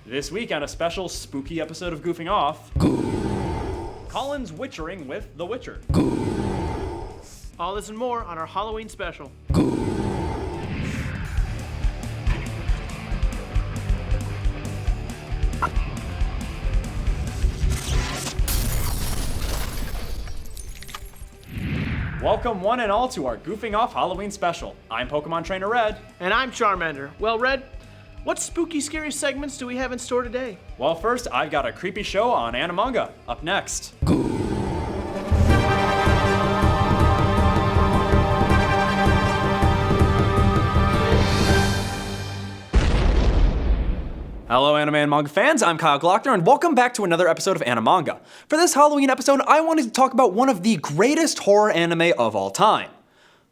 This week on a special spooky episode of Goofing Off, Colin's witchering with The Witcher. All this and more on our Halloween special. Welcome one and all to our Goofing Off Halloween special. I'm Pokemon Trainer Red. And I'm Charmander. Well, Red, what spooky, scary segments do we have in store today? Well, first, I've got a creepy show on Animanga. Up next. Hello anime and manga fans, I'm Kyle Glockner and welcome back to another episode of Animanga. For this Halloween episode, I wanted to talk about one of the greatest horror anime of all time.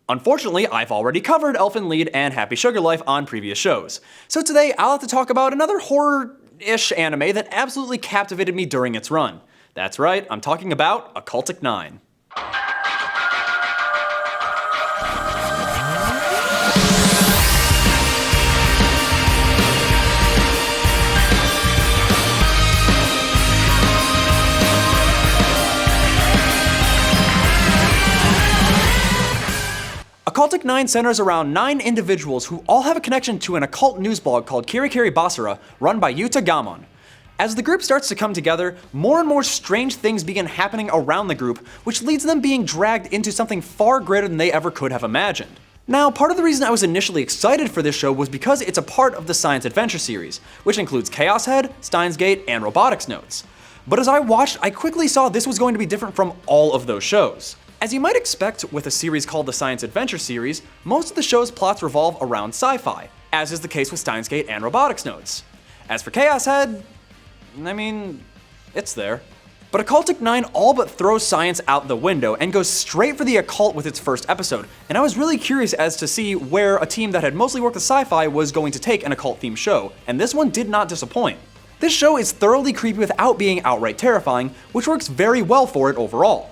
Unfortunately, I've already covered Elfen Lied and Happy Sugar Life on previous shows. So today, I'll have to talk about another horror-ish anime that absolutely captivated me during its run. That's right, I'm talking about Occultic Nine. Occultic Nine centers around 9 individuals who all have a connection to an occult news blog called Kirikiri Basara, run by Yuta Gamon. As the group starts to come together, more and more strange things begin happening around the group, which leads them being dragged into something far greater than they ever could have imagined. Now, part of the reason I was initially excited for this show was because it's a part of the Science Adventure series, which includes Chaos Head, Steins Gate, and Robotics Notes. But as I watched, I quickly saw this was going to be different from all of those shows. As you might expect with a series called the Science Adventure series, most of the show's plots revolve around sci-fi, as is the case with Steins Gate and Robotics Notes. As for Chaos Head, it's there. But Occultic Nine all but throws science out the window and goes straight for the occult with its first episode, and I was really curious as to see where a team that had mostly worked with sci-fi was going to take an occult-themed show, and this one did not disappoint. This show is thoroughly creepy without being outright terrifying, which works very well for it overall.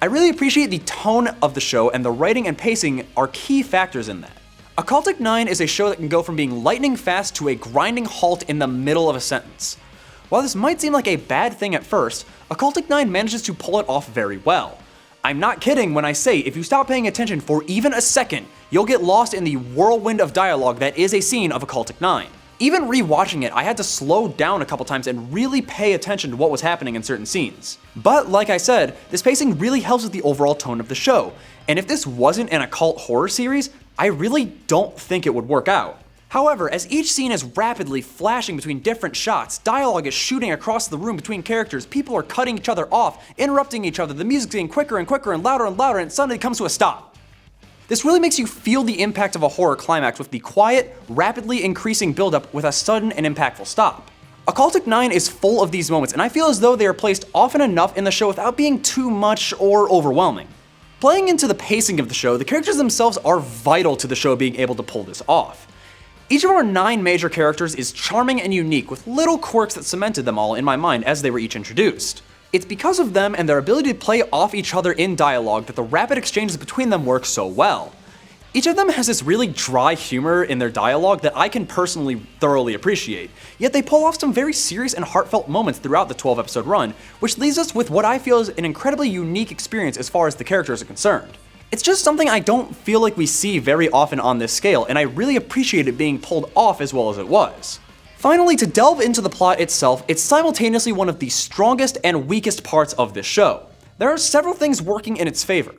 I really appreciate the tone of the show, and the writing and pacing are key factors in that. Occultic Nine is a show that can go from being lightning fast to a grinding halt in the middle of a sentence. While this might seem like a bad thing at first, Occultic Nine manages to pull it off very well. I'm not kidding when I say if you stop paying attention for even a second, you'll get lost in the whirlwind of dialogue that is a scene of Occultic Nine. Even rewatching it, I had to slow down a couple times and really pay attention to what was happening in certain scenes. But like I said, this pacing really helps with the overall tone of the show, and if this wasn't an occult horror series, I really don't think it would work out. However, as each scene is rapidly flashing between different shots, dialogue is shooting across the room between characters, people are cutting each other off, interrupting each other, the music's getting quicker and quicker and louder, and it suddenly comes to a stop. This really makes you feel the impact of a horror climax with the quiet, rapidly increasing buildup with a sudden and impactful stop. Occultic Nine is full of these moments, and I feel as though they are placed often enough in the show without being too much or overwhelming. Playing into the pacing of the show, the characters themselves are vital to the show being able to pull this off. Each of our 9 major characters is charming and unique, with little quirks that cemented them all in my mind as they were each introduced. It's because of them and their ability to play off each other in dialogue that the rapid exchanges between them work so well. Each of them has this really dry humor in their dialogue that I can personally thoroughly appreciate, yet they pull off some very serious and heartfelt moments throughout the 12-episode run, which leaves us with what I feel is an incredibly unique experience as far as the characters are concerned. It's just something I don't feel like we see very often on this scale, and I really appreciate it being pulled off as well as it was. Finally, to delve into the plot itself, it's simultaneously one of the strongest and weakest parts of this show. There are several things working in its favor.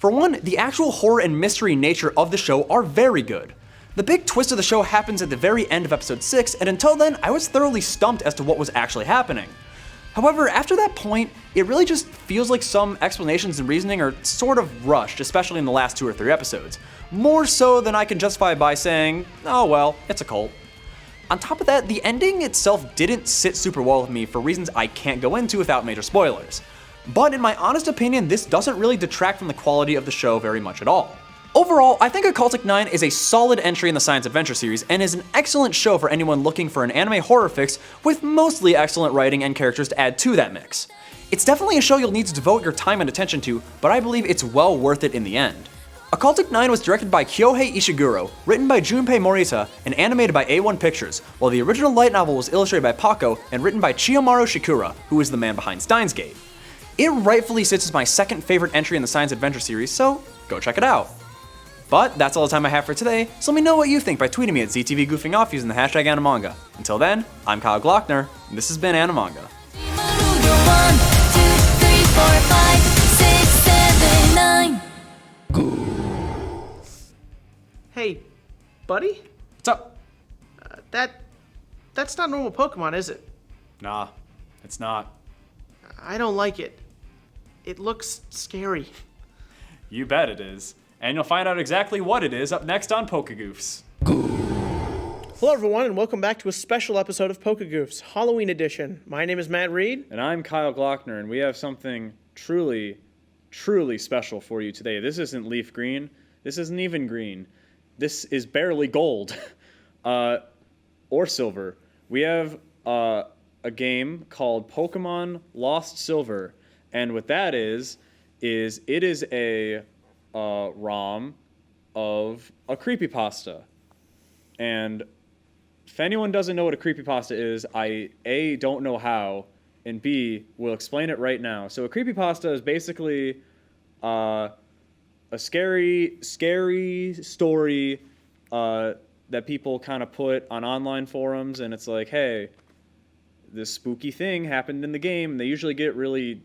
For one, the actual horror and mystery nature of the show are very good. The big twist of the show happens at the very end of episode 6, and until then, I was thoroughly stumped as to what was actually happening. However, after that point, it really just feels like some explanations and reasoning are sort of rushed, especially in the last 2 or 3 episodes. More so than I can justify by saying, oh well, it's a cult. On top of that, the ending itself didn't sit super well with me for reasons I can't go into without major spoilers. But in my honest opinion, this doesn't really detract from the quality of the show very much at all. Overall, I think Occultic Nine is a solid entry in the Science Adventure series and is an excellent show for anyone looking for an anime horror fix with mostly excellent writing and characters to add to that mix. It's definitely a show you'll need to devote your time and attention to, but I believe it's well worth it in the end. Occultic Nine was directed by Kyohei Ishiguro, written by Junpei Morita, and animated by A1 Pictures, while the original light novel was illustrated by Paco and written by Chiyomaru Shikura, who is the man behind Steins Gate. It rightfully sits as my second favorite entry in the science adventure series, so go check it out. But that's all the time I have for today, so let me know what you think by tweeting me at ZTV Goofing Off using the hashtag Animanga. Until then, I'm Kyle Glockner, and this has been Animanga. 1, 2, 3, 4, 5, 6, 7, 9. Hey, buddy? What's up? That's not normal Pokemon, is it? Nah, it's not. I don't like it. It looks scary. You bet it is. And you'll find out exactly what it is up next on Pokegoofs. Hello, everyone, and welcome back to a special episode of Pokegoofs, Halloween edition. My name is Matt Reed. And I'm Kyle Glockner, and we have something truly, truly special for you today. This isn't leaf green. This isn't even green. This is barely gold or silver. We have a game called Pokemon Lost Silver, and what that is it is a ROM of a creepypasta. And if anyone doesn't know what a creepypasta is, I A, don't know how, and B, will explain it right now. So a creepypasta is basically a scary story that people kind of put on online forums, and it's like, hey, this spooky thing happened in the game, and they usually get really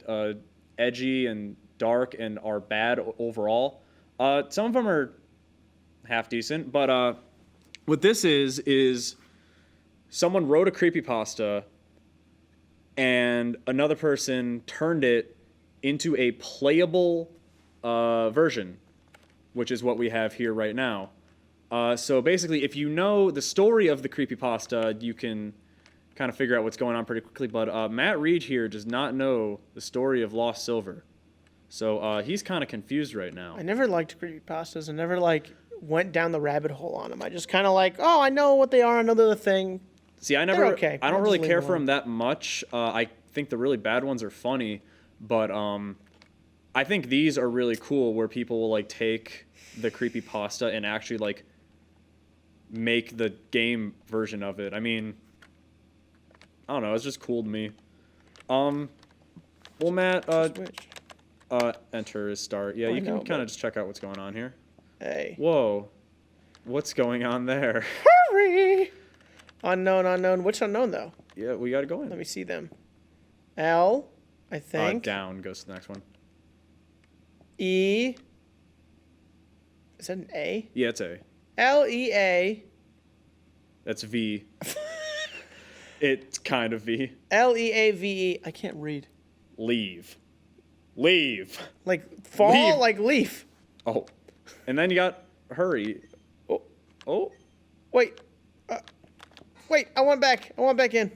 edgy and dark and are bad overall. Some of them are half decent, but what this is someone wrote a creepypasta and another person turned it into a playable version, which is what we have here right now. So basically, if you know the story of the creepypasta, you can kind of figure out what's going on pretty quickly. But Matt Reed here does not know the story of Lost Silver. So he's kind of confused right now. I never liked creepypastas. I never, went down the rabbit hole on them. I just kind of I know what they are. I know they're the thing. See, I They're okay. I I'll don't just really leave care them for alone. them that much. I think the really bad ones are funny, but I think these are really cool where people will take the creepypasta and actually make the game version of it. I mean, I don't know, it's just cool to me. Well, Matt, Switch. enter is start. Yeah, I you know, can kind of but- just check out what's going on here. Hey. Whoa, what's going on there? Hurry! Unknown. Which unknown, though? Yeah, we gotta go in. Let me see them. L, I think. Down goes to the next one. E. Is that an A? Yeah, it's A. L-E-A. That's V. It's kind of V. L-E-A-V-E. I can't read. Leave. Like fall, Leave. like leaf. Oh. And then you got hurry. Oh. Wait. I want back in.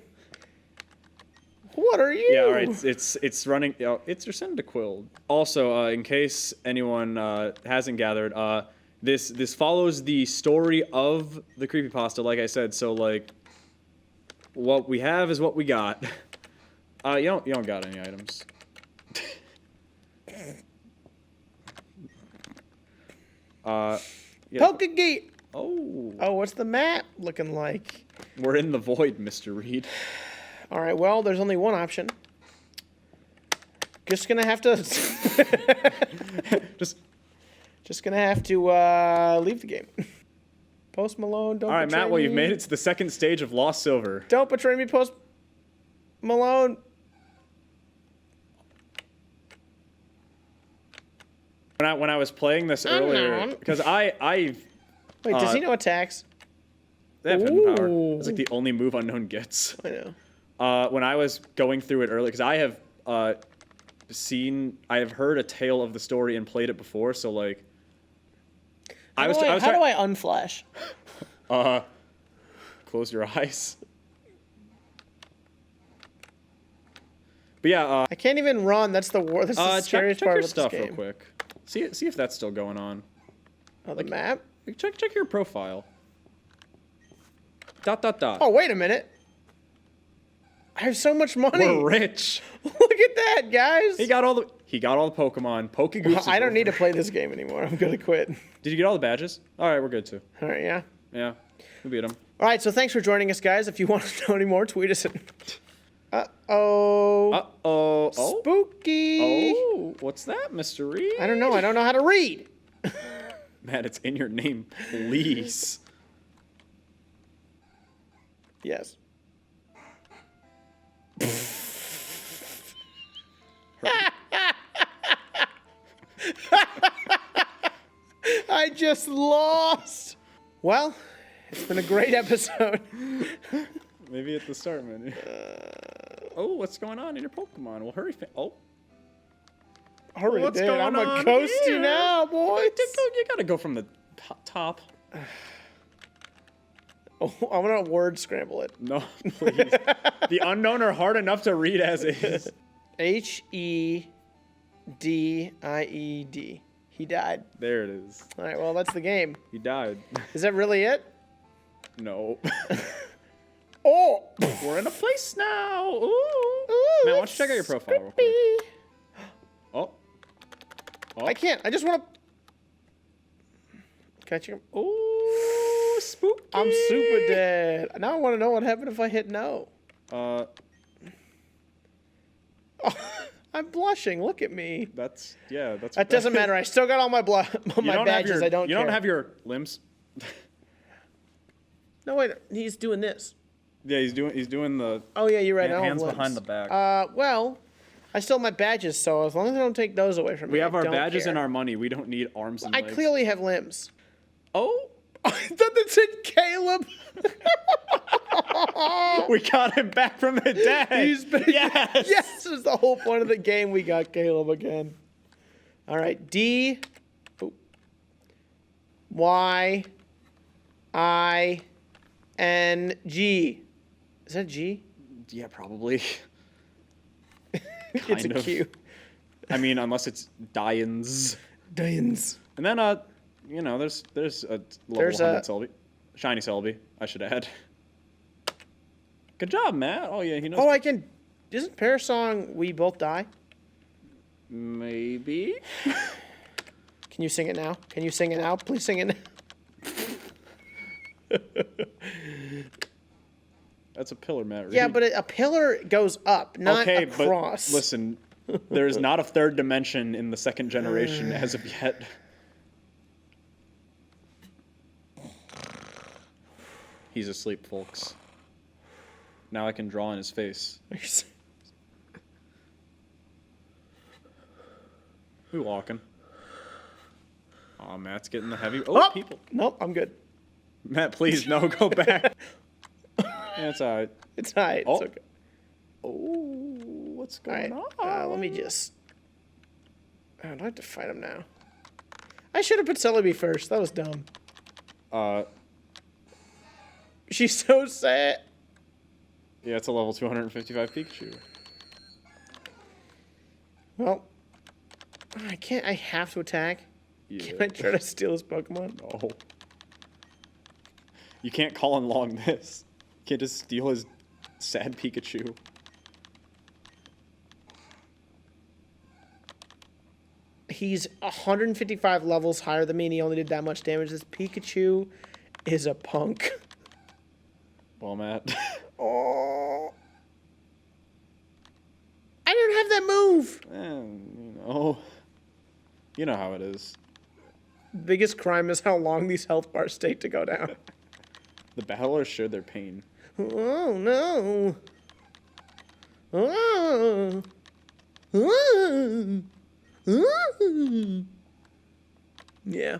What are you? Yeah, all right. It's running. It's your Cyndaquil. Also, in case anyone hasn't gathered, this follows the story of the creepypasta, like I said. So what we have is what we got. You don't got any items. Yeah. Pokegate. Oh, What's the map looking like? we're in the void, Mr. Reed. All right, well, there's only one option. Just gonna have to Just gonna have to leave the game. Post Malone, don't all right, betray Matt. Well, you've me. made it to the second stage of Lost Silver. Don't betray me, Post Malone. When I was playing this earlier, Unknown. because I Wait, does he know attacks? they have hidden power. Ooh. It's like the only move Unknown gets. I know. When I was going through it earlier, because I have heard a tale of the story and played it before, so How do I unflash? Close your eyes. But yeah, I can't even run. That's the That's the scariest check part your of stuff this real game. quick. See if that's still going on. Oh, the map? Check your profile. ... Oh, wait a minute. I have so much money. We're rich. Look at that, guys. He got all the Pokemon. Pokegoofs. I don't need to play this game anymore. I'm gonna quit. Did you get all the badges? All right, we're good too. All right, yeah. Yeah, we beat him. All right, so thanks for joining us, guys. If you want to know any more, tweet us at. Uh-oh. Oh. Spooky. Oh, what's that, Mr. Reed? I don't know. I don't know how to read. Matt, it's in your name, please. Yes. I just lost. Well, it's been a great episode. Maybe at the start menu. Oh, what's going on in your Pokemon? Well, hurry. Hurry, what's dude. going I'm a on ghosty here? now, boys. You gotta go from the top. Oh, I'm gonna word scramble it. No, please. The unknown are hard enough to read as is. H-E-D-I-E-D. He died. There it is. All right, well, that's the game. He died. Is that really it? No. Oh! We're in a place now. Ooh. Ooh, Man, why don't you check out your profile real quick? Oh. I can't. I just want to... Can I check him? Ooh, spooky. I'm super dead. Now I want to know what happened if I hit no. Oh, I'm blushing. Look at me. that's That doesn't matter. I still got all my badges. I don't You care. don't have your limbs. No, wait. He's doing this. Yeah, he's doing the Oh, yeah, you're right. I don't have hands limbs. behind the back. Well, I still have my badges, so as long as I don't take those away from me, We have I our don't badges care. and our money. We don't need arms and I legs. clearly have limbs. Oh, I thought that said Caleb. we got him back from the dead. He's been, Yes. Yes, this is the whole point of the game. We got Caleb again. All right, D, Y, I, N, G. Is that G? Yeah, probably. It's a Kind of. Q. I mean, unless it's Dians. Dians. And then there's a level There's 100 a- Selby. Shiny Selby, I should add. Good job, Matt. Oh yeah, he knows. Oh, I can. Isn't Parasong We Both Die? Maybe. Can you sing it now? Can you sing it now? Please sing it now. That's a pillar, Matt. Yeah, Reed. but a pillar goes up, not okay, across. but listen, there's not a third dimension in the second generation as of yet. He's asleep, folks. Now I can draw in his face. We walking. Oh, Matt's getting the heavy. Oh, people. Nope, I'm good. Matt, please, no, go back. Yeah, it's all right. It's all right. Oh. It's okay. Oh, what's All right. going Let me just... I'd like to fight him now. I should have put Celebi first. That was dumb. on? She's so sad. Yeah, it's a level 255 Pikachu. Well, I can't. I have to attack. Yeah. Can I try to steal his Pokemon? No. You can't call in long this. You can't just steal his sad Pikachu. He's 155 levels higher than me, and he only did that much damage. This Pikachu is a punk. Well, Matt. Oh. I didn't have that move. You know how it is. Biggest crime is how long these health bars take to go down. The battlers showed their pain. Oh, no. Oh. Oh. Oh. Yeah.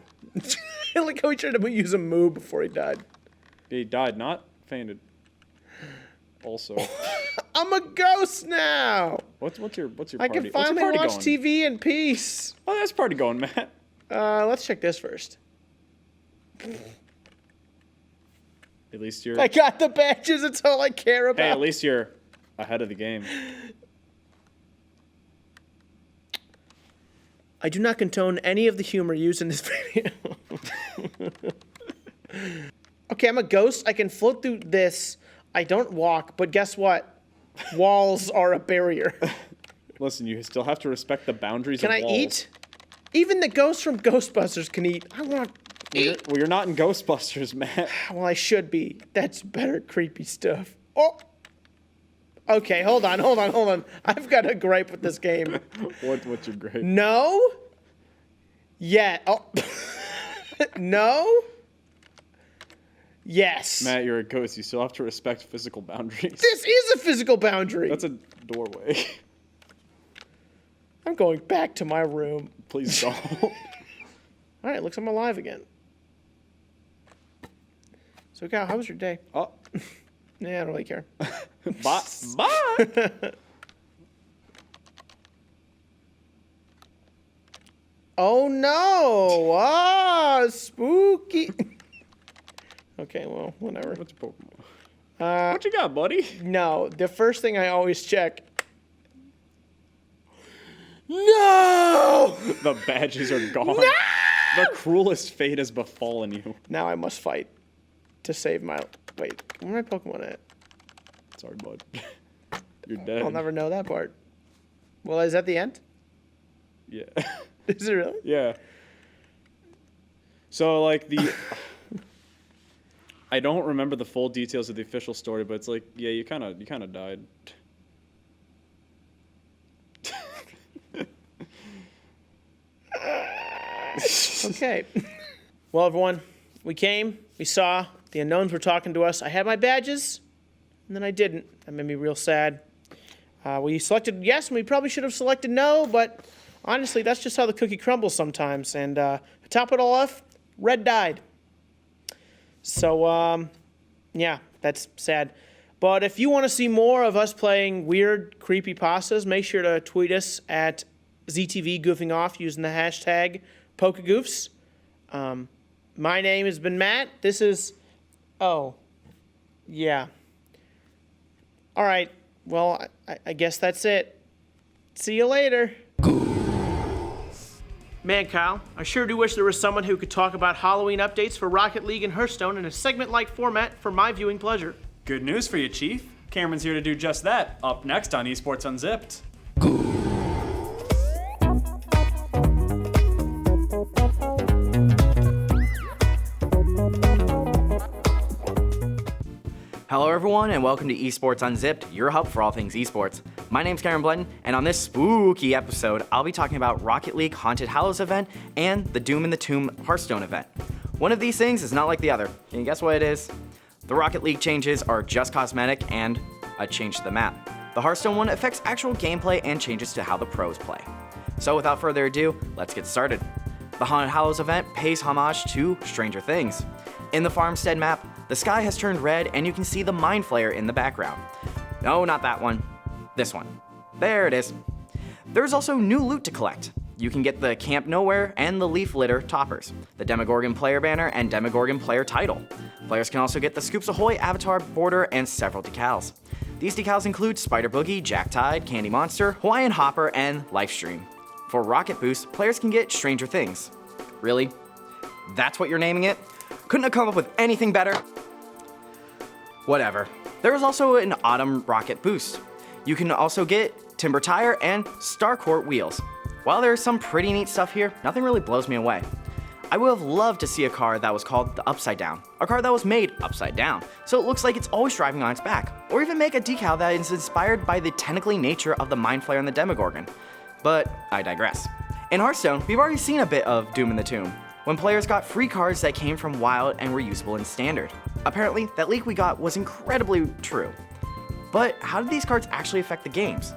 I like how he tried to use a move before he died. He died, not fainted. Also, I'm a ghost now. what's your party? I can What's your finally party watch going? TV in peace. Oh, that's party going, Matt. Let's check this first. At least you're. I got the badges. It's all I care about. Hey, at least you're ahead of the game. I do not condone any of the humor used in this video. Okay, I'm a ghost. I can float through this. I don't walk, but guess what? Walls are a barrier. Listen, you still have to respect the boundaries Can of I walls. eat? Even the ghosts from Ghostbusters can eat. I want eat. Well, you're not in Ghostbusters, Matt. Well, I should be. That's better creepy stuff. Oh. Okay, hold on. I've got a gripe with this game. What's your grade? No. Yeah. Oh. No. Yes. Matt, you're a ghost. You still have to respect physical boundaries. This is a physical boundary. That's a doorway. I'm going back to my room. Please don't. All right, looks like I'm alive again. So, Cal, how was your day? Oh, Yeah, I don't really care. bye. Bye. Oh no! Ah, spooky. Okay, well, whatever. What's your Pokemon? What you got, buddy? No, the first thing I always check. No! The badges are gone. The cruelest fate has befallen you. Now I must fight to save my. Wait, where my Pokemon at? Sorry, bud. You're dead. I'll never know that part. Well, is that the end? Yeah. Is it really? Yeah. So, like, I don't remember the full details of the official story, but it's like, yeah, you kind of died. Okay. Well, everyone, we came, we saw, the unknowns were talking to us. I had my badges, and then I didn't. That made me real sad. We selected yes, and we probably should have selected no, but honestly, that's just how the cookie crumbles sometimes. And to top it all off, Red died. So, yeah, that's sad. But if you want to see more of us playing weird, creepy pastas, make sure to tweet us at ZTV Goofing Off using the hashtag PokeGoofs. My name has been Matt. This is... Oh. Yeah. All right. Well, I guess that's it. See you later. Man, Kyle, I sure do wish there was someone who could talk about Halloween updates for Rocket League and Hearthstone in a segment-like format for my viewing pleasure. Good news for you, Chief. Cameron's here to do just that. Up next on Esports Unzipped. Hello everyone and welcome to Esports Unzipped, your hub for all things esports. My name's Cameron Blenton, and on this spooky episode, I'll be talking about Rocket League Haunted Hallows event and the Doom in the Tomb Hearthstone event. One of these things is not like the other. Can you guess what it is? The Rocket League changes are just cosmetic and a change to the map. The Hearthstone one affects actual gameplay and changes to how the pros play. So without further ado, let's get started. The Haunted Hallows event pays homage to Stranger Things. In the Farmstead map, the sky has turned red and you can see the Mind Flayer in the background. No, not that one. This one. There it is. There's also new loot to collect. You can get the Camp Nowhere and the Leaf Litter toppers, the Demogorgon player banner and Demogorgon player title. Players can also get the Scoops Ahoy avatar border and several decals. These decals include Spider Boogie, Jack Tide, Candy Monster, Hawaiian Hopper, and Lifestream. For Rocket Boost, players can get Stranger Things. Really? That's what you're naming it? Couldn't have come up with anything better? Whatever. There is also an Autumn Rocket Boost. You can also get Timber Tire and Starcourt wheels. While there's some pretty neat stuff here, nothing really blows me away. I would have loved to see a car that was called the Upside Down, a car that was made upside down, so it looks like it's always driving on its back, or even make a decal that is inspired by the tentacly nature of the Mind Flayer and the Demogorgon. But I digress. In Hearthstone, we've already seen a bit of Doom in the Tomb, when players got free cards that came from Wild and were usable in Standard. Apparently, that leak we got was incredibly true. But how did these cards actually affect the games?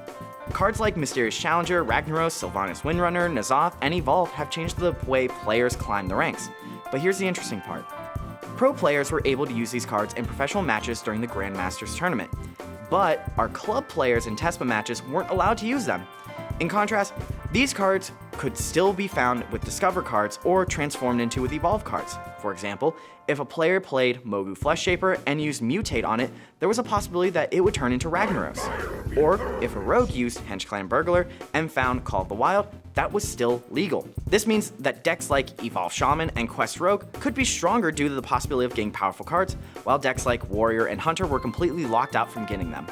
Cards like Mysterious Challenger, Ragnaros, Sylvanas Windrunner, N'Zoth, and Evolve have changed the way players climb the ranks. But here's the interesting part. Pro players were able to use these cards in professional matches during the Grandmasters tournament, but our club players in testament matches weren't allowed to use them. In contrast, these cards could still be found with Discover cards or transformed into with Evolve cards. For example, if a player played Mogu Flesh Shaper and used Mutate on it, there was a possibility that it would turn into Ragnaros. Or if a rogue used Hench Clan Burglar and found Call of the Wild, that was still legal. This means that decks like Evolve Shaman and Quest Rogue could be stronger due to the possibility of getting powerful cards, while decks like Warrior and Hunter were completely locked out from getting them.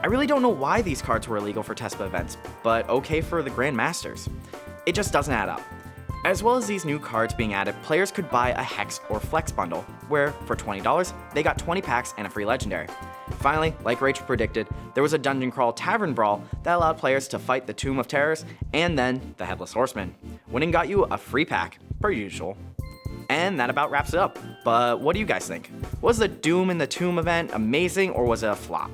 I really don't know why these cards were illegal for TESPA events, but okay for the Grandmasters. It just doesn't add up. As well as these new cards being added, players could buy a Hex or Flex bundle, where for $20, they got 20 packs and a free legendary. Finally, like Rachel predicted, there was a Dungeon Crawl Tavern Brawl that allowed players to fight the Tomb of Terrors and then the Headless Horseman. Winning got you a free pack, per usual. And that about wraps it up. But what do you guys think? Was the Doom in the Tomb event amazing or was it a flop?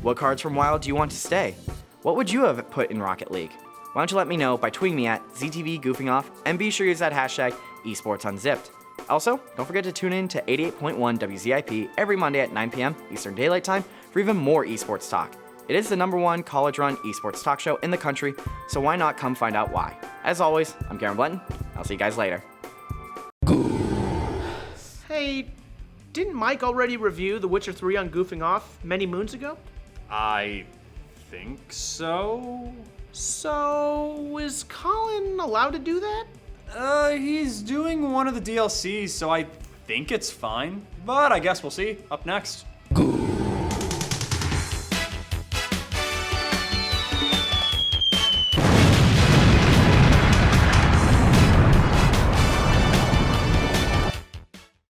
What cards from WoW do you want to stay? What would you have put in Rocket League? Why don't you let me know by tweeting me at ZTV Goofing Off and be sure to use that hashtag esportsunzipped. Also, don't forget to tune in to 88.1 WZIP every Monday at 9 p.m. Eastern Daylight Time for even more esports talk. It is the #1 college-run esports talk show in the country, so why not come find out why? As always, I'm Garen Blenton. I'll see you guys later. Hey, didn't Mike already review The Witcher 3 on Goofing Off many moons ago? I think so. So, is Colin allowed to do that? He's doing one of the DLCs, so I think it's fine. But I guess we'll see. Up next.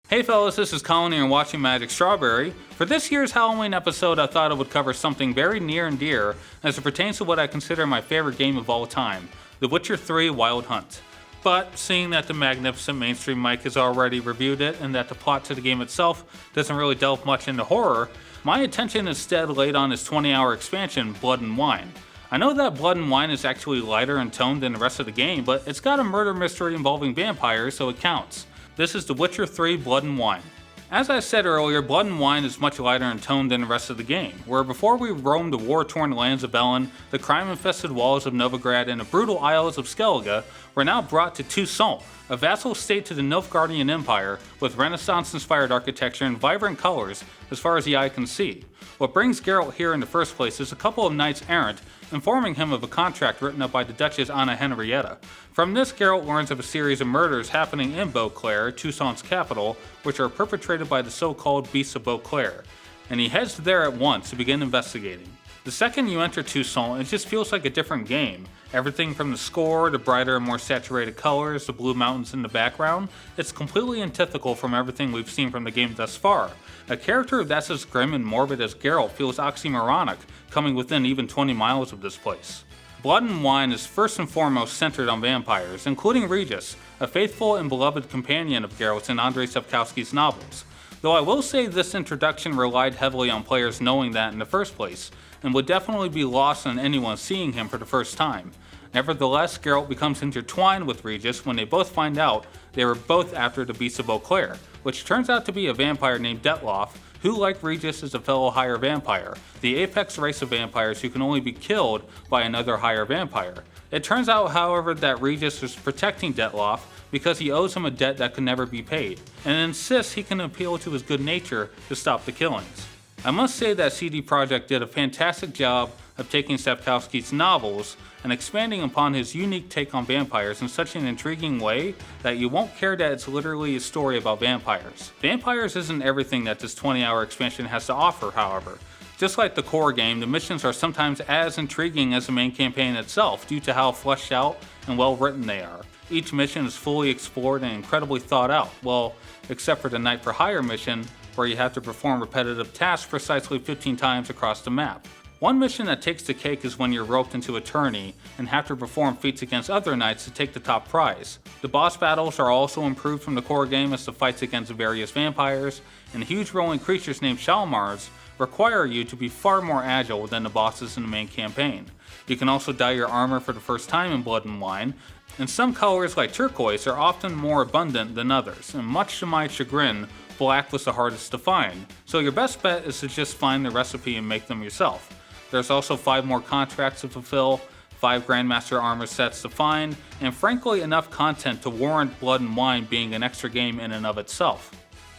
Hey fellas, this is Colin here and watching Magic Strawberry. For this year's Halloween episode, I thought I would cover something very near and dear as it pertains to what I consider my favorite game of all time, The Witcher 3 Wild Hunt. But seeing that the magnificent mainstream Mike has already reviewed it and that the plot to the game itself doesn't really delve much into horror, my attention instead laid on his 20-hour expansion, Blood and Wine. I know that Blood and Wine is actually lighter in tone than the rest of the game, but it's got a murder mystery involving vampires, so it counts. This is The Witcher 3 Blood and Wine. As I said earlier, Blood and Wine is much lighter in tone than the rest of the game, where before we roamed the war-torn lands of Belen, the crime-infested walls of Novigrad, and the brutal isles of Skellige, we're now brought to Toussaint, a vassal state to the Nilfgaardian Empire, with Renaissance-inspired architecture and vibrant colors as far as the eye can see. What brings Geralt here in the first place is a couple of knights errant informing him of a contract written up by the Duchess Anna Henrietta. From this, Geralt learns of a series of murders happening in Beauclair, Toussaint's capital, which are perpetrated by the so-called Beasts of Beauclair, and he heads there at once to begin investigating. The second you enter Toussaint, it just feels like a different game. Everything from the score, the brighter and more saturated colors, the blue mountains in the background, it's completely antithetical from everything we've seen from the game thus far. A character that's as grim and morbid as Geralt feels oxymoronic, coming within even 20 miles of this place. Blood and Wine is first and foremost centered on vampires, including Regis, a faithful and beloved companion of Geralt's in Andrzej Sapkowski's novels. Though I will say this introduction relied heavily on players knowing that in the first place, and would definitely be lost on anyone seeing him for the first time. Nevertheless, Geralt becomes intertwined with Regis when they both find out they were both after the Beast of Beauclair, which turns out to be a vampire named Detloff, who, like Regis, is a fellow higher vampire, the apex race of vampires who can only be killed by another higher vampire. It turns out, however, that Regis is protecting Detloff because he owes him a debt that can never be paid, and insists he can appeal to his good nature to stop the killings. I must say that CD Projekt did a fantastic job of taking Sapkowski's novels and expanding upon his unique take on vampires in such an intriguing way that you won't care that it's literally a story about vampires. Vampires isn't everything that this 20-hour expansion has to offer, however. Just like the core game, the missions are sometimes as intriguing as the main campaign itself due to how fleshed out and well written they are. Each mission is fully explored and incredibly thought out, well, except for the Knight for Hire mission, where you have to perform repetitive tasks precisely 15 times across the map. One mission that takes the cake is when you're roped into a tourney and have to perform feats against other knights to take the top prize. The boss battles are also improved from the core game as the fights against various vampires, and huge rolling creatures named Shalmars require you to be far more agile than the bosses in the main campaign. You can also dye your armor for the first time in Blood and Wine, and some colors like turquoise are often more abundant than others, and much to my chagrin, black was the hardest to find, so your best bet is to just find the recipe and make them yourself. There's also 5 more contracts to fulfill, 5 Grandmaster armor sets to find, and frankly enough content to warrant Blood and Wine being an extra game in and of itself.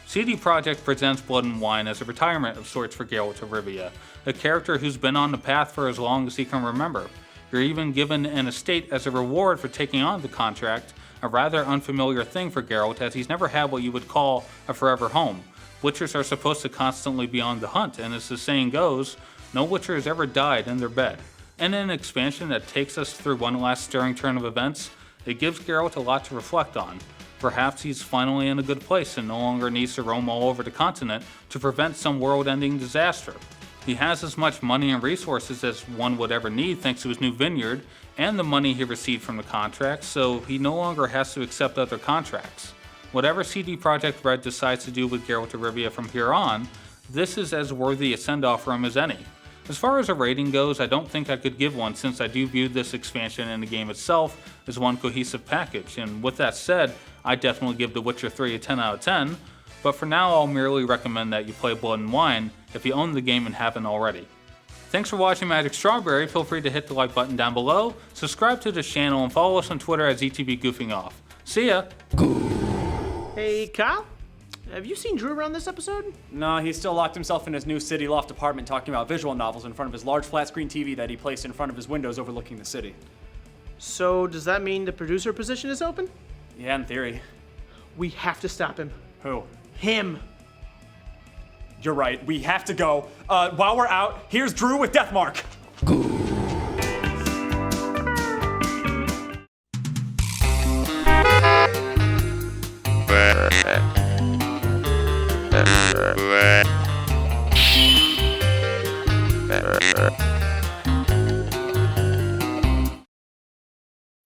CD Projekt presents Blood and Wine as a retirement of sorts for Geralt of Rivia, a character who's been on the path for as long as he can remember. You're even given an estate as a reward for taking on the contract, a rather unfamiliar thing for Geralt as he's never had what you would call a forever home. Witchers are supposed to constantly be on the hunt, and as the saying goes, No Witcher has ever died in their bed. And in an expansion that takes us through one last stirring turn of events, it gives Geralt a lot to reflect on. Perhaps he's finally in a good place and no longer needs to roam all over the continent to prevent some world-ending disaster. He has as much money and resources as one would ever need thanks to his new vineyard and the money he received from the contracts, so he no longer has to accept other contracts. Whatever CD Projekt Red decides to do with Geralt of Rivia from here on, this is as worthy a send-off for him as any. As far as a rating goes, I don't think I could give one since I do view this expansion and the game itself as one cohesive package, and with that said, I definitely give The Witcher 3 a 10 out of 10, but for now I'll merely recommend that you play Blood and Wine if you own the game and haven't already. Thanks for watching Magic Strawberry. Feel free to hit the like button down below, subscribe to the channel, and follow us on Twitter at ZTV Goofing Off. See ya! Hey, Kyle? Have you seen Drew around this episode? Nah, he still locked himself in his new city loft apartment talking about visual novels in front of his large flat screen TV that he placed in front of his windows overlooking the city. So, does that mean the producer position is open? Yeah, in theory. We have to stop him. Who? Him. You're right, we have to go. While we're out, here's Drew with Deathmark.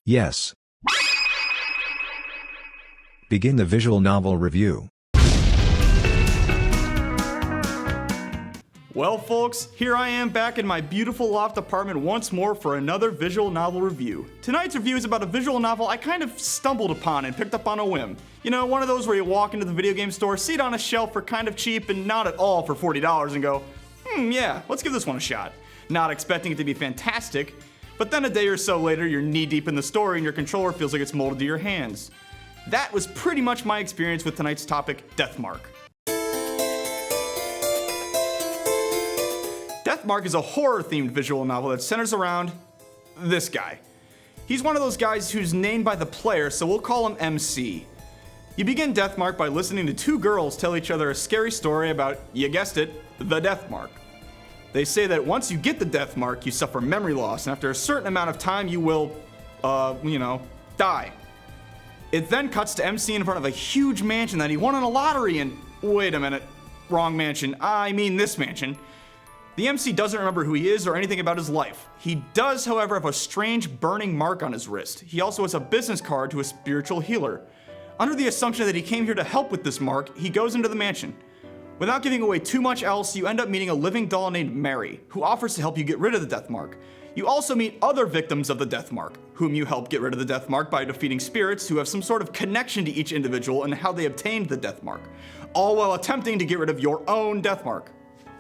Yes. Begin the visual novel review. Well, folks, here I am back in my beautiful loft apartment once more for another visual novel review. Tonight's review is about a visual novel I kind of stumbled upon and picked up on a whim. You know, one of those where you walk into the video game store, see it on a shelf for kind of cheap and not at all for $40 and go, yeah, let's give this one a shot. Not expecting it to be fantastic, but then a day or so later, you're knee-deep in the story and your controller feels like it's molded to your hands. That was pretty much my experience with tonight's topic, Deathmark. Deathmark is a horror-themed visual novel that centers around this guy. He's one of those guys who's named by the player, so we'll call him MC. You begin Deathmark by listening to two girls tell each other a scary story about, you guessed it, the Deathmark. They say that once you get the Deathmark, you suffer memory loss, and after a certain amount of time, you will, die. It then cuts to MC in front of a huge mansion that he won on a lottery and, wait a minute, wrong mansion, I mean this mansion. The MC doesn't remember who he is or anything about his life. He does, however, have a strange burning mark on his wrist. He also has a business card to a spiritual healer. Under the assumption that he came here to help with this mark, he goes into the mansion. Without giving away too much else, you end up meeting a living doll named Mary, who offers to help you get rid of the Deathmark. You also meet other victims of the Deathmark, whom you help get rid of the Deathmark by defeating spirits who have some sort of connection to each individual and how they obtained the Deathmark, all while attempting to get rid of your own Deathmark.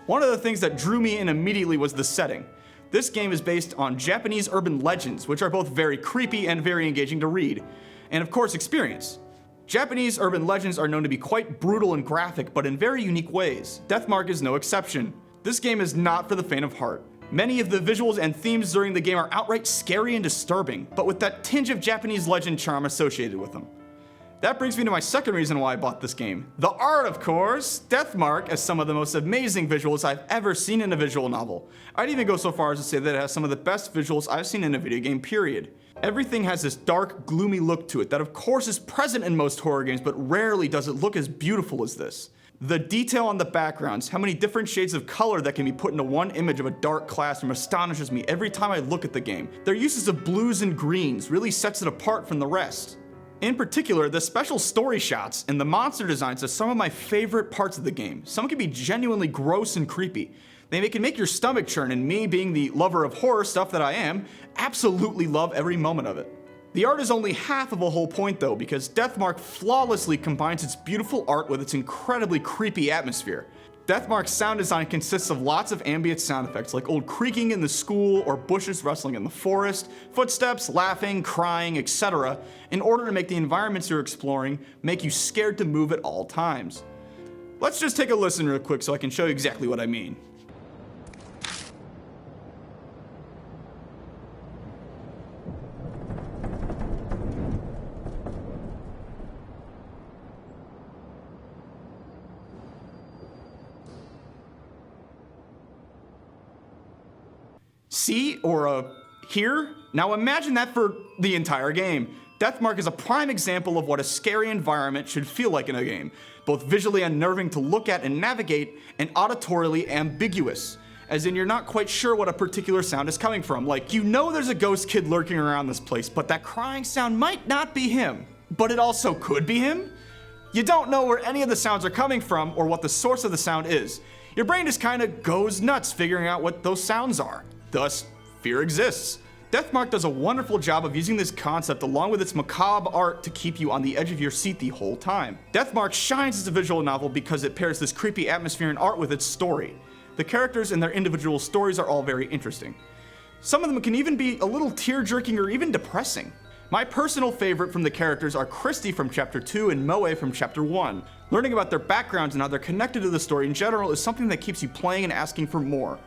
One of the things that drew me in immediately was the setting. This game is based on Japanese urban legends, which are both very creepy and very engaging to read, and of course experience. Japanese urban legends are known to be quite brutal and graphic, but in very unique ways. Deathmark is no exception. This game is not for the faint of heart. Many of the visuals and themes during the game are outright scary and disturbing, but with that tinge of Japanese legend charm associated with them. That brings me to my second reason why I bought this game. The art, of course! Deathmark has some of the most amazing visuals I've ever seen in a visual novel. I'd even go so far as to say that it has some of the best visuals I've seen in a video game, period. Everything has this dark, gloomy look to it that of course is present in most horror games, but rarely does it look as beautiful as this. The detail on the backgrounds, how many different shades of color that can be put into one image of a dark classroom astonishes me every time I look at the game. Their uses of blues and greens really sets it apart from the rest. In particular, the special story shots and the monster designs are some of my favorite parts of the game. Some can be genuinely gross and creepy. They can make your stomach churn, and me, being the lover of horror stuff that I am, absolutely love every moment of it. The art is only half of a whole point though, because Deathmark flawlessly combines its beautiful art with its incredibly creepy atmosphere. Deathmark's sound design consists of lots of ambient sound effects, like old creaking in the school or bushes rustling in the forest, footsteps, laughing, crying, etc., in order to make the environments you're exploring make you scared to move at all times. Let's just take a listen real quick so I can show you exactly what I mean. see or a hear? Now imagine that for the entire game. Deathmark is a prime example of what a scary environment should feel like in a game, both visually unnerving to look at and navigate, and auditorily ambiguous, as in you're not quite sure what a particular sound is coming from. Like, you know there's a ghost kid lurking around this place, but that crying sound might not be him, but it also could be him? You don't know where any of the sounds are coming from or what the source of the sound is. Your brain just kinda goes nuts figuring out what those sounds are. Thus, fear exists. Deathmark does a wonderful job of using this concept along with its macabre art to keep you on the edge of your seat the whole time. Deathmark shines as a visual novel because it pairs this creepy atmosphere and art with its story. The characters and their individual stories are all very interesting. Some of them can even be a little tear-jerking or even depressing. My personal favorite from the characters are Christy from Chapter 2 and Moe from Chapter 1. Learning about their backgrounds and how they're connected to the story in general is something that keeps you playing and asking for more.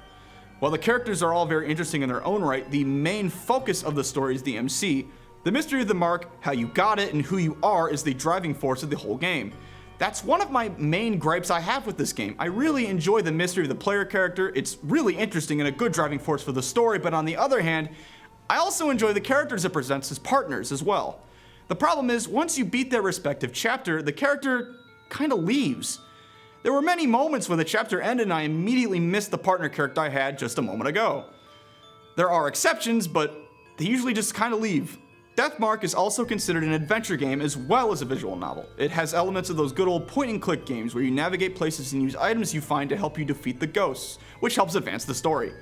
While the characters are all very interesting in their own right, the main focus of the story is the MC. The mystery of the mark, how you got it, and who you are is the driving force of the whole game. That's one of my main gripes I have with this game. I really enjoy the mystery of the player character. It's really interesting and a good driving force for the story, but on the other hand, I also enjoy the characters it presents as partners as well. The problem is, once you beat their respective chapter, the character kinda leaves. There were many moments when the chapter ended and I immediately missed the partner character I had just a moment ago. There are exceptions, but they usually just kinda leave. Deathmark is also considered an adventure game as well as a visual novel. It has elements of those good old point and click games where you navigate places and use items you find to help you defeat the ghosts, which helps advance the story.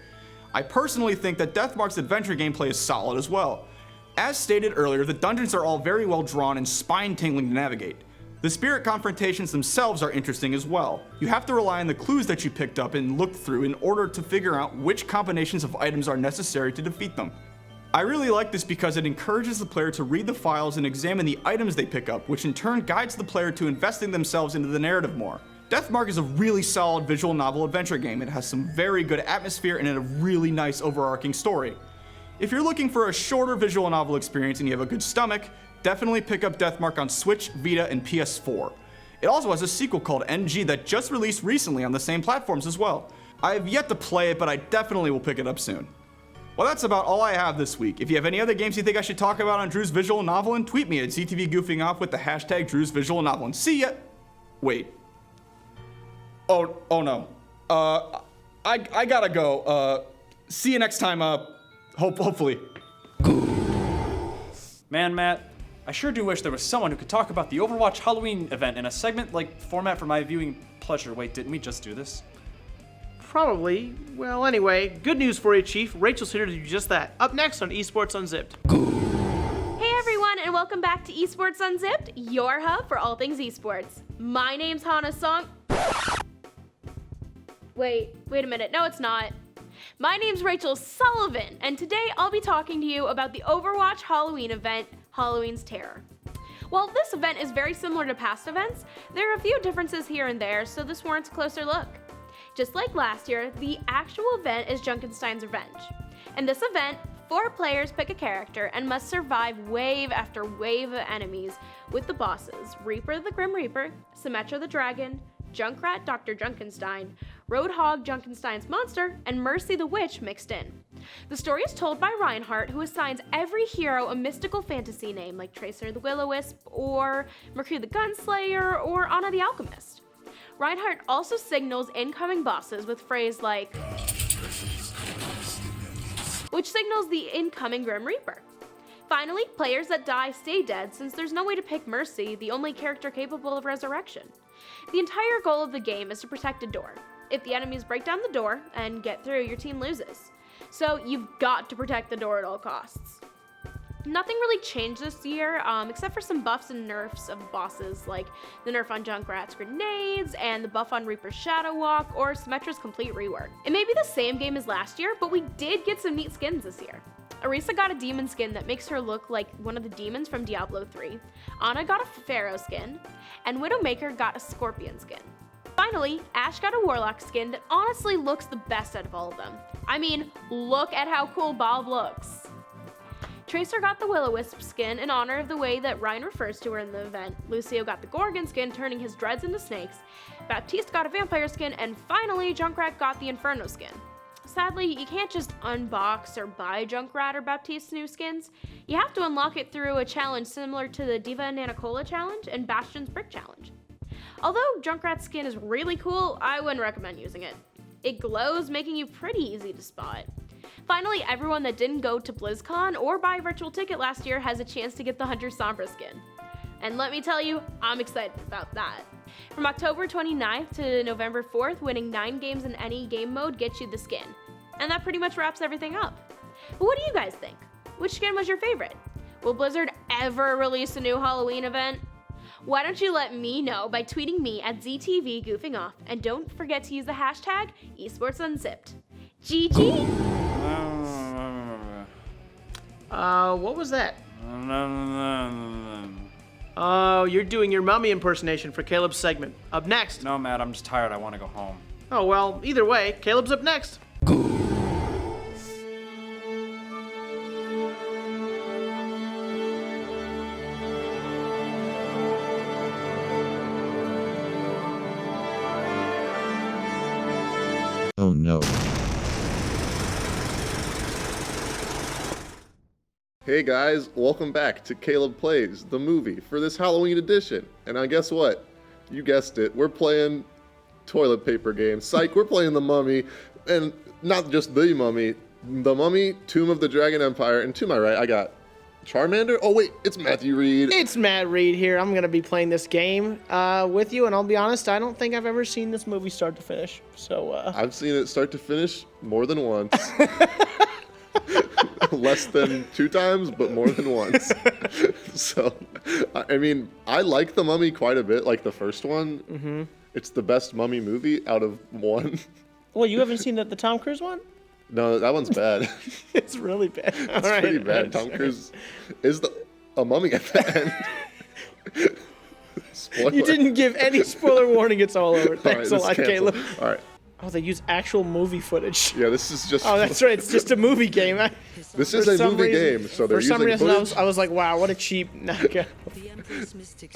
I personally think that Deathmark's adventure gameplay is solid as well. As stated earlier, the dungeons are all very well drawn and spine-tingling to navigate. The spirit confrontations themselves are interesting as well. You have to rely on the clues that you picked up and looked through in order to figure out which combinations of items are necessary to defeat them. I really like this because it encourages the player to read the files and examine the items they pick up, which in turn guides the player to investing themselves into the narrative more. Deathmark is a really solid visual novel adventure game. It has some very good atmosphere and a really nice overarching story. If you're looking for a shorter visual novel experience and you have a good stomach, definitely pick up Deathmark on Switch, Vita, and PS4. It also has a sequel called NG that just released recently on the same platforms as well. I have yet to play it, but I definitely will pick it up soon. Well, that's about all I have this week. If you have any other games you think I should talk about on Drew's Visual Novelin', tweet me at ZTV Goofing Off with the hashtag Drew's Visual Novelin'. See ya! Wait. Oh no. I gotta go. See you next time, hopefully. Man, Matt, I sure do wish there was someone who could talk about the Overwatch Halloween event in a segment-like format for my viewing pleasure. Wait, didn't we just do this? Probably. Well, anyway, good news for you, Chief. Rachel's here to do just that. Up next on Esports Unzipped. Hey everyone, and welcome back to Esports Unzipped, your hub for all things esports. My name's Hannah Song. Wait a minute. No, it's not. My name's Rachel Sullivan, and today I'll be talking to you about the Overwatch Halloween event, Halloween's Terror. While this event is very similar to past events, there are a few differences here and there, so this warrants a closer look. Just like last year, the actual event is Junkenstein's Revenge. In this event, 4 players pick a character and must survive wave after wave of enemies with the bosses Reaper the Grim Reaper, Symmetra the Dragon, Junkrat Dr. Junkenstein, Roadhog Junkenstein's Monster, and Mercy the Witch mixed in. The story is told by Reinhardt, who assigns every hero a mystical fantasy name like Tracer the Will-O-Wisp, or Mercury the Gunslayer, or Anna the Alchemist. Reinhardt also signals incoming bosses with phrase like, which signals the incoming Grim Reaper. Finally, players that die stay dead since there's no way to pick Mercy, the only character capable of resurrection. The entire goal of the game is to protect a door. If the enemies break down the door and get through, your team loses. So you've got to protect the door at all costs. Nothing really changed this year, except for some buffs and nerfs of bosses, like the nerf on Junkrat's grenades, and the buff on Reaper's Shadow Walk, or Symmetra's complete rework. It may be the same game as last year, but we did get some neat skins this year. Arisa got a demon skin that makes her look like one of the demons from Diablo 3. Ana got a Pharaoh skin, and Widowmaker got a Scorpion skin. Finally, Ashe got a Warlock skin that honestly looks the best out of all of them. I mean, look at how cool Bob looks. Tracer got the Will-O-Wisp skin in honor of the way that Ryan refers to her in the event. Lucio got the Gorgon skin, turning his dreads into snakes. Baptiste got a Vampire skin, and finally, Junkrat got the Inferno skin. Sadly, you can't just unbox or buy Junkrat or Baptiste's new skins. You have to unlock it through a challenge similar to the Diva and Nanacola challenge and Bastion's Brick challenge. Although Junkrat's skin is really cool, I wouldn't recommend using it. It glows, making you pretty easy to spot. Finally, everyone that didn't go to BlizzCon or buy a virtual ticket last year has a chance to get the Hunter Sombra skin. And let me tell you, I'm excited about that. From October 29th to November 4th, winning 9 games in any game mode gets you the skin. And that pretty much wraps everything up. But what do you guys think? Which skin was your favorite? Will Blizzard ever release a new Halloween event? Why don't you let me know by tweeting me at ZTV Goofing Off, and don't forget to use the hashtag esportsunzipped. GG! What was that? Oh, you're doing your mummy impersonation for Caleb's segment. Up next. No, Matt, I'm just tired. I want to go home. Oh, well, either way, Caleb's up next. Oh no. Hey guys, welcome back to Caleb Plays, the movie, for this Halloween edition. And guess what? You guessed it, we're playing toilet paper games. Psych, we're playing The Mummy, and not just The Mummy, The Mummy, Tomb of the Dragon Empire, and to my right I got Charmander? Oh wait, it's Matthew Reed. It's Matt Reed here. I'm going to be playing this game with you, and I'll be honest, I don't think I've ever seen this movie start to finish. So I've seen it start to finish more than once. Less than 2 times, but more than once. So, I mean, I like The Mummy quite a bit, like the first one. Mm-hmm. It's the best Mummy movie out of 1. Well, you haven't seen the Tom Cruise one? No, that one's bad. It's really bad. It's pretty bad. Tom Cruise is a mummy at the end. Spoiler. You didn't give any spoiler warning. It's all over. Thanks a lot, canceled. Caleb. All right. Oh, they use actual movie footage. Yeah, this is just... Oh, that's right. It's just a movie game. This is a movie game, so they're using footage. For some reason, I was like, wow, what a cheap knockoff.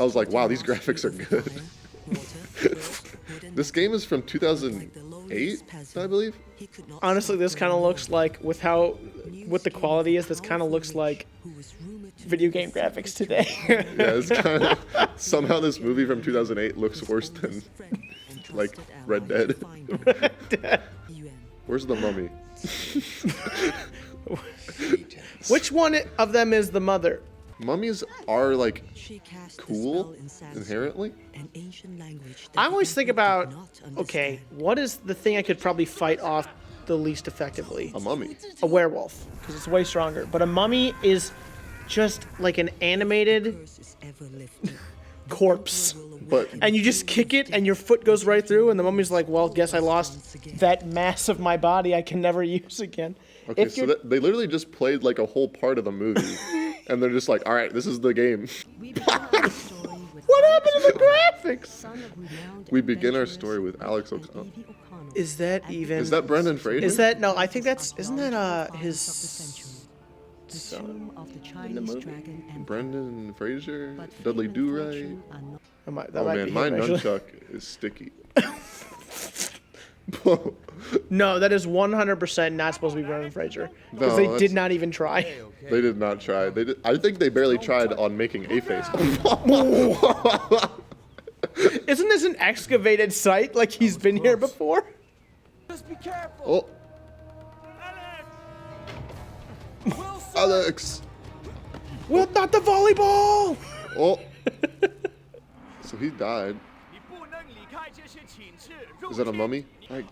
I was like, wow, these graphics are good. This game is from 2008, I believe. Honestly, this kind of looks like, with the quality is, this kind of looks like video game graphics today. Yeah, it's kind of... Somehow this movie from 2008 looks worse than... like Red Dead. Where's the mummy? Which one of them is the mother? Mummies are like cool inherently. I always think about, okay, what is the thing I could probably fight off the least effectively? A mummy. A werewolf, because it's way stronger. But a mummy is just like an animated corpse. And you just kick it and your foot goes right through, and the mummy's like, well, guess I lost that mass of my body I can never use again. Okay, so they literally just played like a whole part of the movie, and they're just like, all right, this is the game. What happened to the graphics? We begin our story with Alex O'Connell. Is that even... Is that Brendan Fraser? Is that... No, I think that's... Isn't that his son in the movie? Brendan Fraser? Dudley Do-Right? Oh man, my nunchuck is sticky. No, that is 100% not supposed to be Brendan Fraser. Because they did not even try. They did not try. I think they barely tried on making a face. Isn't this an excavated site? Like he's been here before? Just be careful. Oh. Alex. Well, not the volleyball. Oh. So he died. Is that a mummy?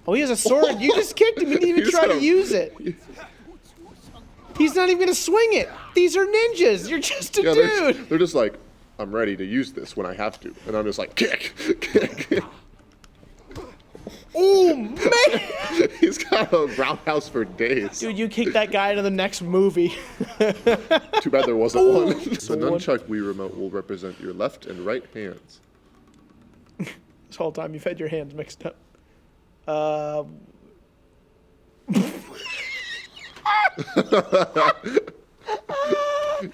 Oh, he has a sword. You just kicked him. He didn't even try to use it. He's not even going to swing it. These are ninjas. You're just a dude. They're just like, I'm ready to use this when I have to. And I'm just like, kick. Oh, man. He's got a roundhouse for days. Dude, you kicked that guy into the next movie. Too bad there wasn't one. The nunchuck Wii remote will represent your left and right hands. This whole time you've had your hands mixed up.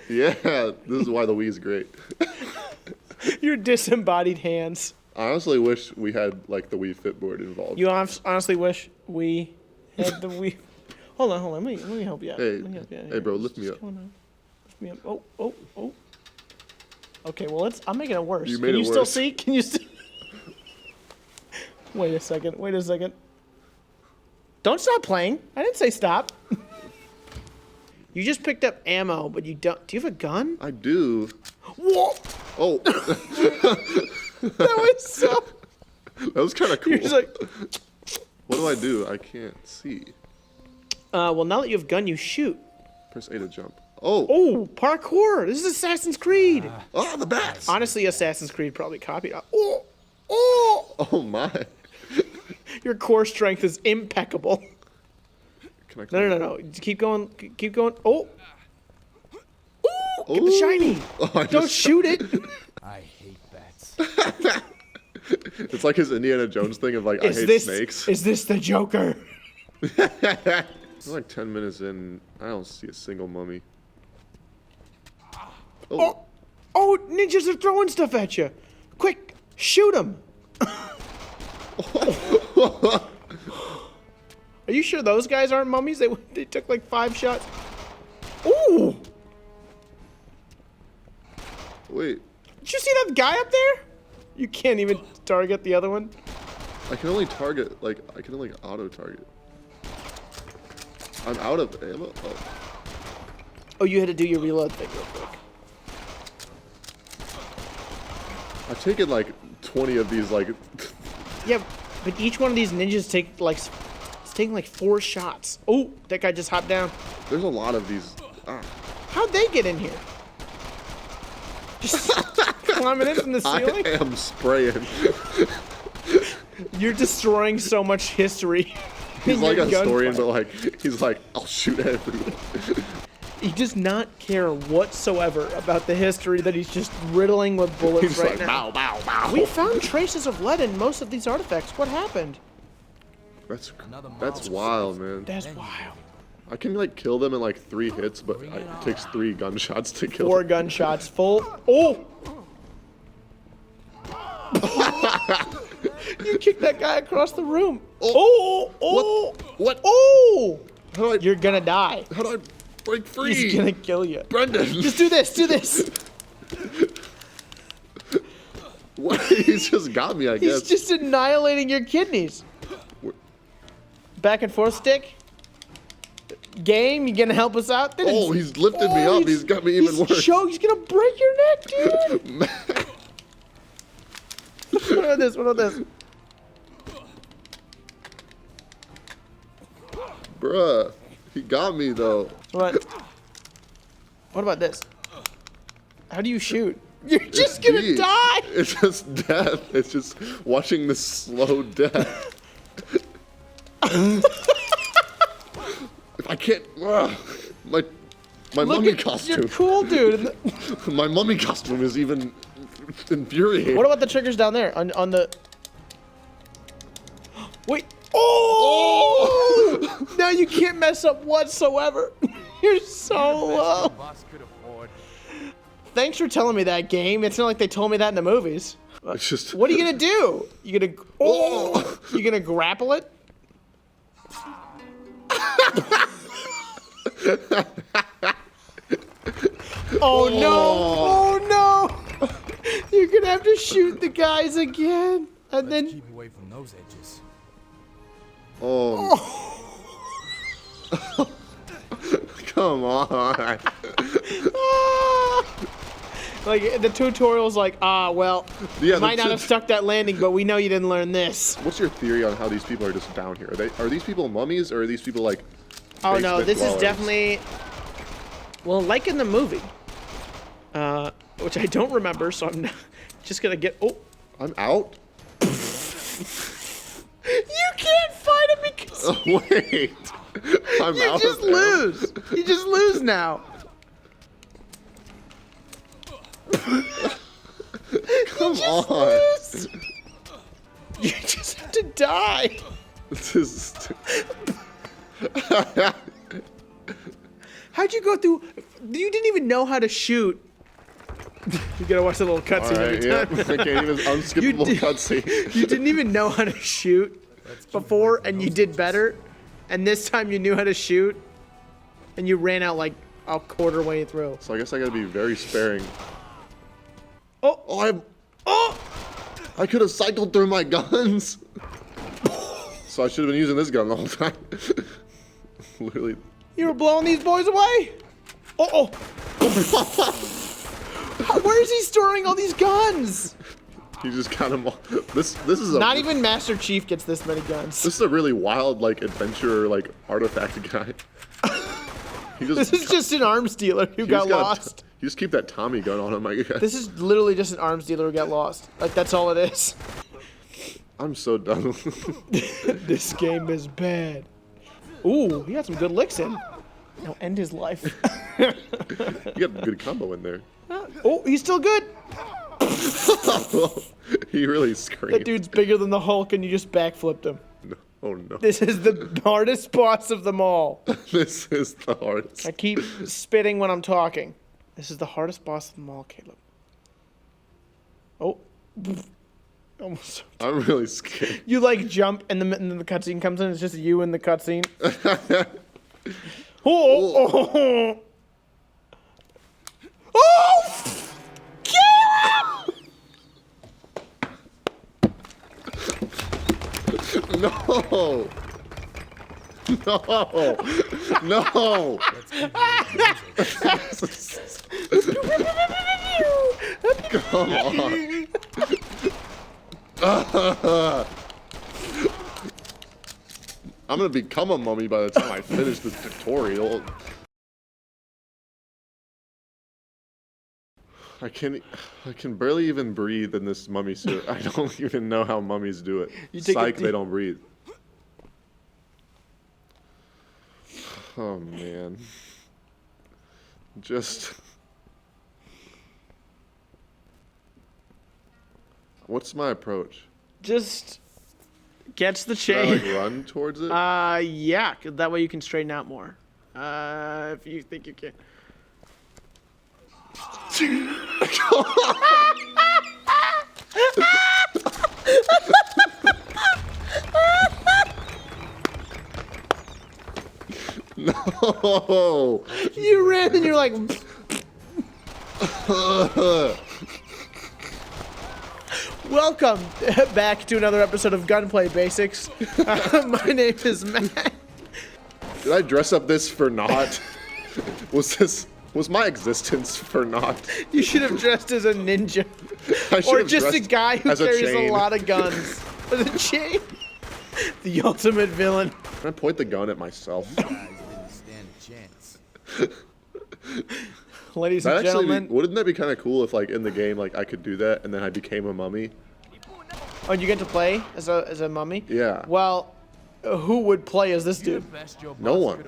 Yeah, this is why the Wii's great. Your disembodied hands. I honestly wish we had like the Wii Fit board involved. You honestly wish we Had the wheel. Hold on. Let me help you out. Hey, Let me help you out hey, here. bro, lift me What's up. going on? Lift me up. Oh. Okay, well, I'm making it worse. You made Can it you still worse. see? Can you still? Wait a second. Don't stop playing. I didn't say stop. You just picked up ammo, but you don't. Do you have a gun? I do. Whoa! Oh, That was so. that was kind of cool. You're just like. What do I do? I can't see. Well, now that you have gun, you shoot. Press A to jump. Oh, Oh, parkour! This is Assassin's Creed. the bats. Honestly, Assassin's Creed probably copied. Oh! Oh my. Your core strength is impeccable. Can I No. Keep going. Keep going. Oh! Ooh! Get the shiny. Oh, I Don't just- shoot it. I hate bats. It's like his Indiana Jones thing of like, I hate snakes. Is this the Joker? It's like 10 minutes in. I don't see a single mummy. Oh, Oh, ninjas are throwing stuff at you. Quick, shoot them. Are you sure those guys aren't mummies? They took like 5 shots. Ooh! wait. Did you see that guy up there? You can't even target the other one. I can only target, like, I can only auto target. I'm out of ammo. Oh. Oh, you had to do your reload thing real quick. I've taken like 20 of these, like, Yeah, but each one of these ninjas it's taking like 4 shots. Oh, that guy just hopped down. there's a lot of these. Ah. How'd they get in here? Just climbing in from the I ceiling? am spraying. You're destroying so much history. He's in like your a historian, gunfight. but like, he's like, I'll shoot everyone. He does not care whatsoever about the history that he's just riddling with bullets He's right like, now. bow, bow, bow. We found traces of lead in most of these artifacts. What happened? That's wild, man. That's wild. I can like kill them in like 3 hits, but it takes 3 gunshots to kill 4 them. gunshots full. Oh! You kicked that guy across the room. Oh! Oh! What? Oh! How do I, You're gonna die. how do I break free? He's gonna kill you. Brendan. Just do this. Do this. What? He's just got me, I He's guess. just annihilating your kidneys. Back and forth stick. Game, you gonna help us out? Oh, he's lifted me up. He's got me even worse. He's gonna break your neck, dude. What about this? What about this? Bruh. He got me though. What about this? How do you shoot? You're just gonna Deep. die. It's just death. It's just watching this slow death. If I can't, my Look mummy at, costume. you're cool, dude. My mummy costume is even infuriating. What about the triggers down there on the? Wait. Oh! Now you can't mess up whatsoever. You're so low. Boss could afford. Thanks for telling me that, game. It's not like they told me that in the movies. It's just. What are you gonna do? You gonna You gonna grapple it? Oh no! Oh no! You're gonna have to shoot the guys again, and then Keep away from those edges. Oh. Come on. like the tutorial's like, well, Yeah, might not have stuck that landing, but we know you didn't learn this. What's your theory on how these people are just down here? Are these people mummies or are these people like? Oh no, basement this is dwellers? definitely, well, like in the movie, which I don't remember, so I'm not, just gonna get. Oh, I'm out. you can't fight him because Oh, wait. I'm you out just of ammo. lose. You just lose now. Come on. Lose. You just have to die. This is. How'd you go through? You didn't even know how to shoot. You gotta watch the little cutscene Alright, every yeah. time. I can't even unskippable did- cutscene. You didn't even know how to shoot before, and you did better. And this time you knew how to shoot, and you ran out like a quarter way through. So I guess I gotta be very sparing. Oh! I could have cycled through my guns. So I should have been using this gun the whole time. Literally. You were blowing these boys away? Oh! Where is he storing all these guns? He just got them all. This is a. Not even Master Chief gets this many guns. This is a really wild, like, adventure, like, artifact guy. This is just an arms dealer who got lost. You just keep that Tommy gun on him, I guess. This is literally just an arms dealer who got lost. Like, that's all it is. I'm so done. This game is bad. Ooh, he got some good licks in. Now end his life. You got a good combo in there. Oh, he's still good. He really screamed. That dude's bigger than the Hulk, and you just backflipped him. No. Oh no. This is the hardest boss of them all. This is the hardest. I keep spitting when I'm talking. This is the hardest boss of them all, Caleb. Oh. Almost. I'm really scared. You like jump and then the cutscene comes in. It's just you in the cutscene. Oh! Caleb! No! No! No! Come on. I'm gonna become a mummy by the time I finish this tutorial. I can barely even breathe in this mummy suit. I don't even know how mummies do it. Psych, they don't breathe. Oh man. Just. What's my approach? Just gets the Should I, chain. like, run towards it? Yeah, 'cause that way you can straighten out more. If you think you can. No. You ran and you're like. Welcome back to another episode of Gunplay Basics. My name is Matt. Did I dress up this for naught? Was my existence for naught? You should have dressed as a ninja. I should Or have just a dressed guy who as a carries a chain. lot of guns. As a chain. The ultimate villain. Can I point the gun at myself? Ladies That and actually gentlemen. wouldn't that be kind of cool if, like, in the game, like, I could do that and then I became a mummy? Oh, you get to play as a mummy? Yeah. Well, who would play as this dude? No one.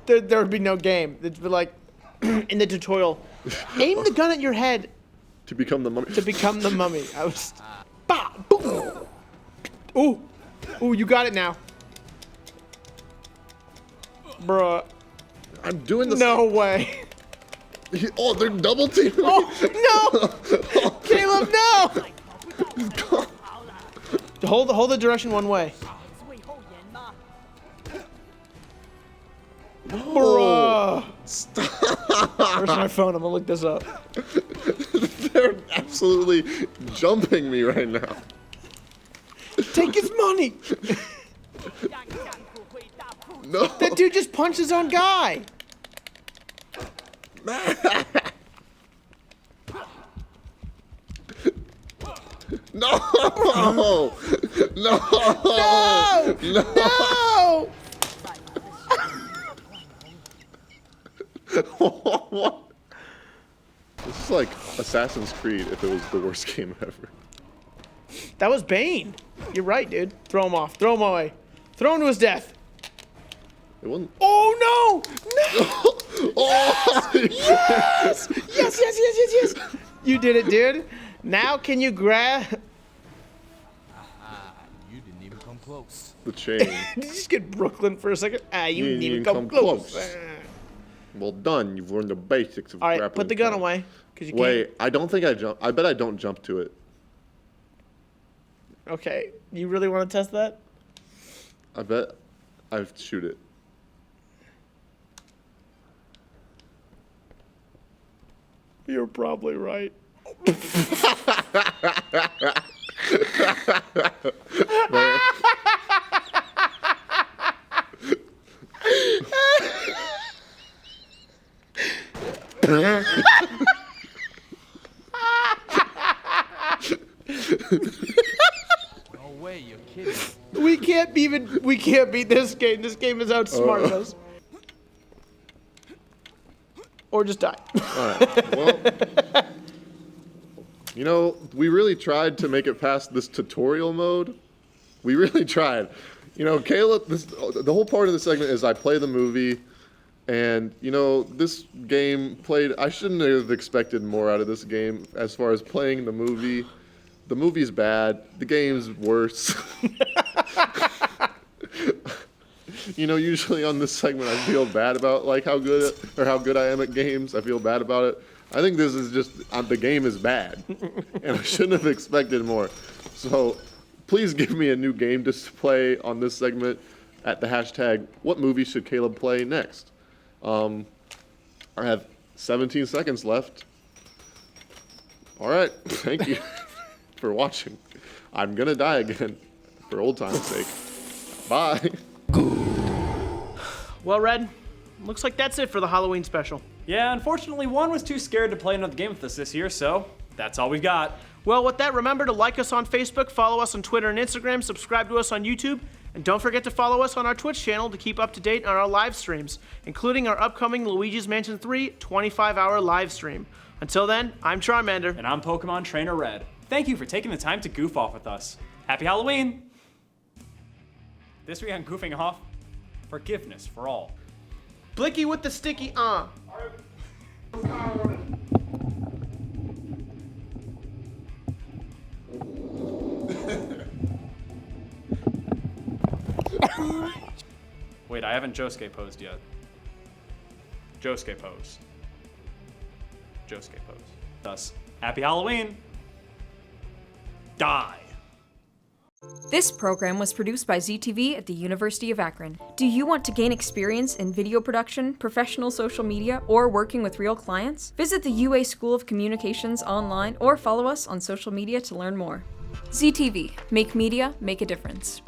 There would be no game. It'd be like, in the tutorial, aim the gun at your head To become the mummy. to become the mummy. I was. Bah, boom. Ooh. Ooh, you got it now. Bruh. I'm doing this. No way. Oh, they're double teaming. Oh, no! Caleb, no! Hold the direction one way. Bruh. Stop. Where's my phone? I'm gonna look this up. They're absolutely jumping me right now. Take his money! No. That dude just punched his own guy! No! No! No! No! What? This is like Assassin's Creed if it was the worst game ever. That was Bane. You're right, dude. Throw him off. Throw him away. Throw him to his death. It wasn't. Oh no! No! Oh! Yes! Yes! You did it, dude. Now can you grab? You didn't even come close. The chain. Did you just get Brooklyn for a second? You didn't even come close. Well done. You've learned the basics of All right, grappling. put the gun time. away. 'Cause you Wait, I don't think I jump. I bet I don't jump to it. can't. Okay, you really want to test that? I bet I shoot it. You're probably right. No way, you're kidding. We can't beat this game. This game is outsmarting us. Or just die. Alright, well, you know, we really tried to make it past this tutorial mode. We really tried. You know, Caleb, the whole part of the segment is I play the movie, and, you know, this game played, I shouldn't have expected more out of this game as far as playing the movie. The movie's bad, the game's worse. You know, usually on this segment I feel bad about like how good I am at games. I feel bad about it. I think this is just the game is bad, and I shouldn't have expected more. So please give me a new game to play on this segment at the hashtag what movie should Caleb play next. I have 17 seconds left. All right, thank you for watching. I'm gonna die again for old time's sake. Bye. Well, Red, looks like that's it for the Halloween special. Yeah, unfortunately, Juan was too scared to play another game with us this year, so that's all we got. Well, with that, remember to like us on Facebook, follow us on Twitter and Instagram, subscribe to us on YouTube, and don't forget to follow us on our Twitch channel to keep up to date on our live streams, including our upcoming Luigi's Mansion 3 25-hour live stream. Until then, I'm Charmander. And I'm Pokemon Trainer Red. Thank you for taking the time to goof off with us. Happy Halloween! This week on Goofing Off, forgiveness for all. Blicky with the sticky, Wait, I haven't Josuke posed yet. Josuke pose. Josuke pose. Thus, happy Halloween! Die! This program was produced by ZTV at the University of Akron. Do you want to gain experience in video production, professional social media, or working with real clients? Visit the UA School of Communications online or follow us on social media to learn more. ZTV, make media, make a difference.